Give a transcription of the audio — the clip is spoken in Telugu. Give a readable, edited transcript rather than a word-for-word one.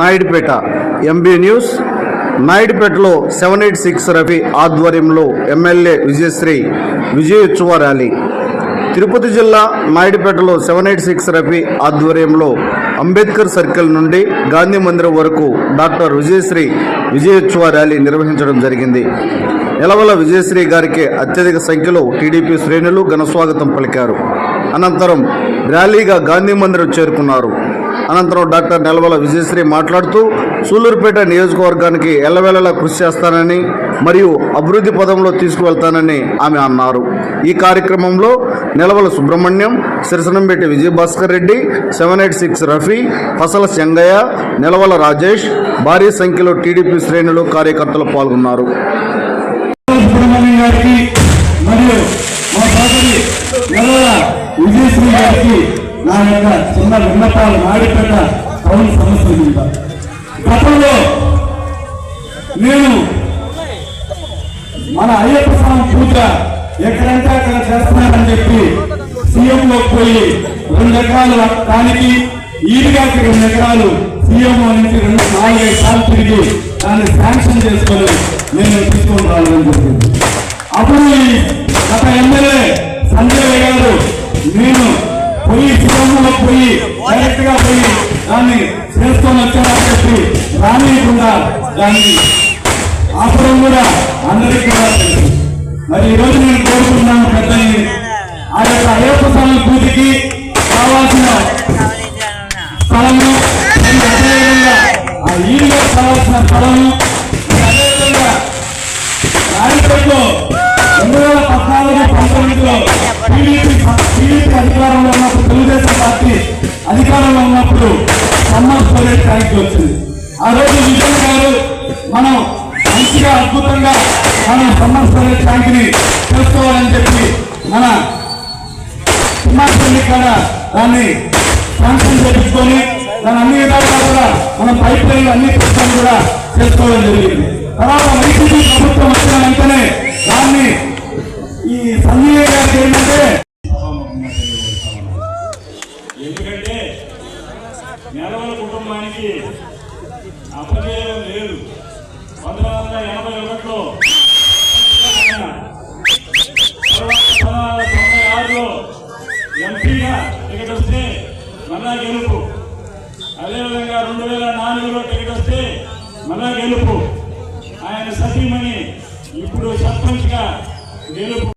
నాయుడుపేట. MB news. నాయుడుపేటలో 786 రఫీ ఆధ్వర్యంలో ఎమ్మెల్యే విజయశ్రీ విజయోత్సవ ర్యాలీ. తిరుపతి జిల్లా నాయుడుపేటలో 786 రఫీ ఆధ్వర్యంలో అంబేద్కర్ సర్కిల్ నుండి గాంధీ మందిరం వరకు డాక్టర్ విజయశ్రీ విజయోత్సవ ర్యాలీ నిర్వహించడం జరిగింది. నెలవల విజయశ్రీ గారికి అత్యధిక సంఖ్యలో టీడీపీ శ్రేణులు ఘనస్వాగతం పలికారు. అనంతరం ర్యాలీగా గాంధీ మందిరం చేరుకున్నారు. అనంతరం డాక్టర్ నెలవల విజయశ్రీ మాట్లాడుతూ సూలూరుపేట నియోజకవర్గానికి ఎల్లవేళలా కృషి చేస్తానని మరియు అభివృద్ధి పదంలో తీసుకువెళ్తానని ఆమె అన్నారు. ఈ కార్యక్రమంలో నెలవల సుబ్రహ్మణ్యం, సిరసనంబెట్టి విజయభాస్కర్ రెడ్డి, 786 రఫీ, ఫసల చెంగయ్య, నెలవల రాజేష్, భారీ సంఖ్యలో టీడీపీ శ్రేణులు కార్యకర్తలు పాల్గొన్నారు. విజయశ్రీ గారికి నా యొక్క చిన్న విన్నపాలు నాయుడుపేట టౌన్ సమస్య మీద. గతంలో నేను మన అయ్యప్ప స్వామి పూజ ఎక్కడంటే అక్కడ చేస్తున్నానని చెప్పి సీఎంలోకి పోయి 2 ఎకరాలు దానికి ఈడిగాకి 2 ఎకరాలు సీఎంఓ నుంచి 4-5 సార్లు తిరిగి దాన్ని శాంక్షన్ చేసుకొని నేను తీసుకొని రావడం జరిగింది. అప్పుడు గత ఎమ్మెల్యే సంజయ్ గారు నేను పోయి సీఎంలో పోయి డైరెక్ట్ గా పోయి దాన్ని చేసుకొని వచ్చానని చెప్పి రానియకుండా దాన్ని ఆపడం కూడా అందరికీ కూడా తెలుసు. మరి ఈరోజు నేను కోరుకుంటున్నాను పెద్దల్ని ఆ యొక్క అయ్యప్ప స్వామి పూజకి కావాల్సిన స్థలము, అదేవిధంగా ఆ ఈడుగా కావాల్సిన స్థలము, అదేవిధంగా రాయపేటలో 2014-19లో టీడీపీ అధికారంలో ఉన్నప్పుడు, తెలుగుదేశం పార్టీ అధికారంలో ఉన్నప్పుడు సమ్మర్ స్టోరేజ్ ట్యాంక్ వచ్చింది. ఆ రోజు విజయ్ గారు మనం మంచిగా అద్భుతంగా మనం సమ్మర్ స్టోరేజ్ ట్యాంక్ ని చేసుకోవాలని చెప్పి మన సింహాసనం కూడా దాన్ని శాంక్షన్ చేయించుకొని దాని అన్ని విధాలుగా కూడా మనం పైప్ లైన్ అన్ని సిస్టమ్ కూడా చేసుకోవడం జరిగింది. తర్వాత వైసీపీ ప్రభుత్వం వచ్చిన వెంటనే దాన్ని ఈ సంజయ్ గారికి ఏంటంటే, ఎందుకంటే నెలవల కుటుంబానికి అపజయం లేదు. 1981లో 1996లో ఎంపీగా టికెట్ వస్తే మళ్ళా గెలుపు, అదేవిధంగా 2004లో టికెట్ వస్తే మళ్ళా గెలుపు. ఆయన సతీమణి ఇప్పుడు సర్పంచ్గా గెలుపు.